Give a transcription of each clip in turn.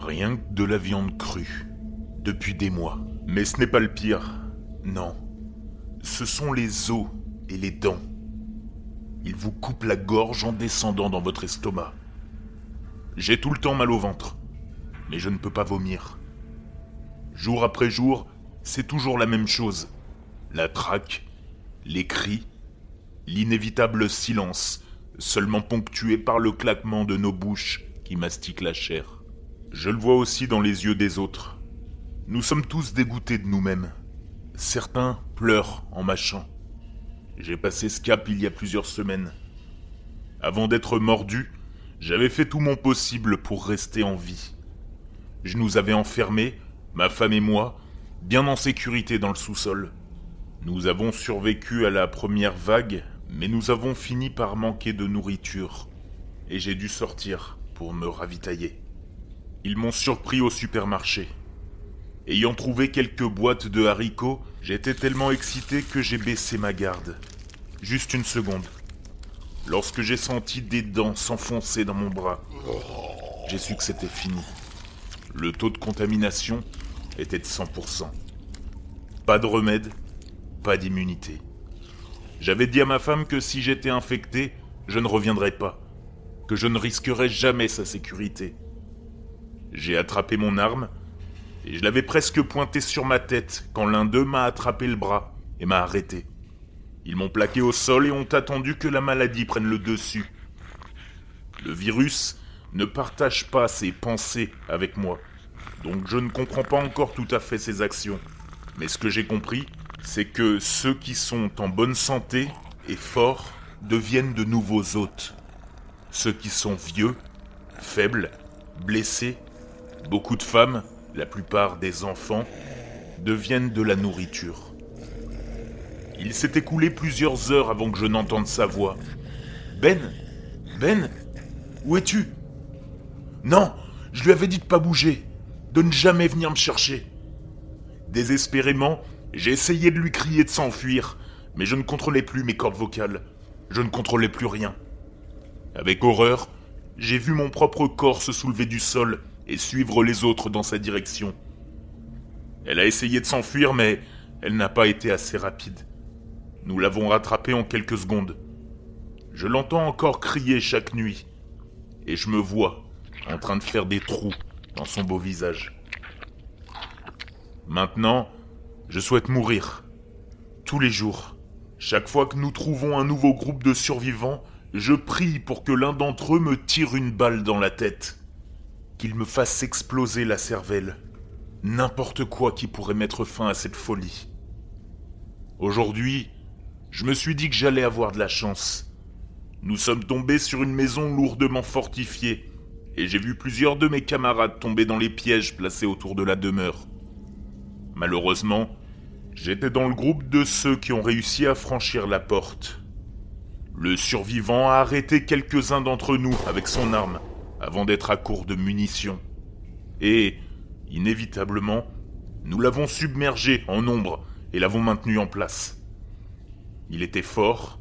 Rien que de la viande crue. Depuis des mois. Mais ce n'est pas le pire. Non. Ce sont les os et les dents. Ils vous coupent la gorge en descendant dans votre estomac. J'ai tout le temps mal au ventre. Mais je ne peux pas vomir. Jour après jour, c'est toujours la même chose. La traque, les cris, l'inévitable silence, seulement ponctué par le claquement de nos bouches qui mastiquent la chair. Je le vois aussi dans les yeux des autres. Nous sommes tous dégoûtés de nous-mêmes. Certains pleurent en mâchant. J'ai passé ce cap il y a plusieurs semaines. Avant d'être mordu, j'avais fait tout mon possible pour rester en vie. Je nous avais enfermés, ma femme et moi, bien en sécurité dans le sous-sol. Nous avons survécu à la première vague, mais nous avons fini par manquer de nourriture. Et j'ai dû sortir pour me ravitailler. Ils m'ont surpris au supermarché. Ayant trouvé quelques boîtes de haricots, j'étais tellement excité que j'ai baissé ma garde. Juste une seconde. Lorsque j'ai senti des dents s'enfoncer dans mon bras, j'ai su que c'était fini. Le taux de contamination était de 100%. Pas de remède, pas d'immunité. J'avais dit à ma femme que si j'étais infecté, je ne reviendrais pas, que je ne risquerais jamais sa sécurité. J'ai attrapé mon arme, et je l'avais presque pointée sur ma tête quand l'un d'eux m'a attrapé le bras et m'a arrêté. Ils m'ont plaqué au sol et ont attendu que la maladie prenne le dessus. Le virus ne partage pas ses pensées avec moi, donc je ne comprends pas encore tout à fait ses actions. Mais ce que j'ai compris, c'est que ceux qui sont en bonne santé et forts deviennent de nouveaux hôtes. Ceux qui sont vieux, faibles, blessés, beaucoup de femmes, la plupart des enfants, deviennent de la nourriture. Il s'est écoulé plusieurs heures avant que je n'entende sa voix. « Ben, où es-tu » ? « Non, je lui avais dit de pas bouger, de ne jamais venir me chercher. » Désespérément, j'ai essayé de lui crier de s'enfuir, mais je ne contrôlais plus mes cordes vocales. Je ne contrôlais plus rien. Avec horreur, j'ai vu mon propre corps se soulever du sol et suivre les autres dans sa direction. Elle a essayé de s'enfuir, mais elle n'a pas été assez rapide. Nous l'avons rattrapée en quelques secondes. Je l'entends encore crier chaque nuit, et je me vois en train de faire des trous dans son beau visage. Maintenant, je souhaite mourir. Tous les jours. Chaque fois que nous trouvons un nouveau groupe de survivants, je prie pour que l'un d'entre eux me tire une balle dans la tête. Qu'il me fasse exploser la cervelle. N'importe quoi qui pourrait mettre fin à cette folie. Aujourd'hui, je me suis dit que j'allais avoir de la chance. Nous sommes tombés sur une maison lourdement fortifiée, et j'ai vu plusieurs de mes camarades tomber dans les pièges placés autour de la demeure. Malheureusement, j'étais dans le groupe de ceux qui ont réussi à franchir la porte. Le survivant a arrêté quelques-uns d'entre nous avec son arme, avant d'être à court de munitions. Et, inévitablement, nous l'avons submergé en nombre et l'avons maintenu en place. Il était fort,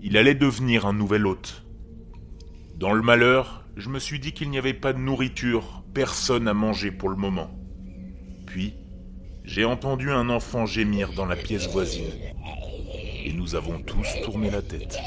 il allait devenir un nouvel hôte. Dans le malheur, je me suis dit qu'il n'y avait pas de nourriture, personne à manger pour le moment. Puis, j'ai entendu un enfant gémir dans la pièce voisine. Et nous avons tous tourné la tête.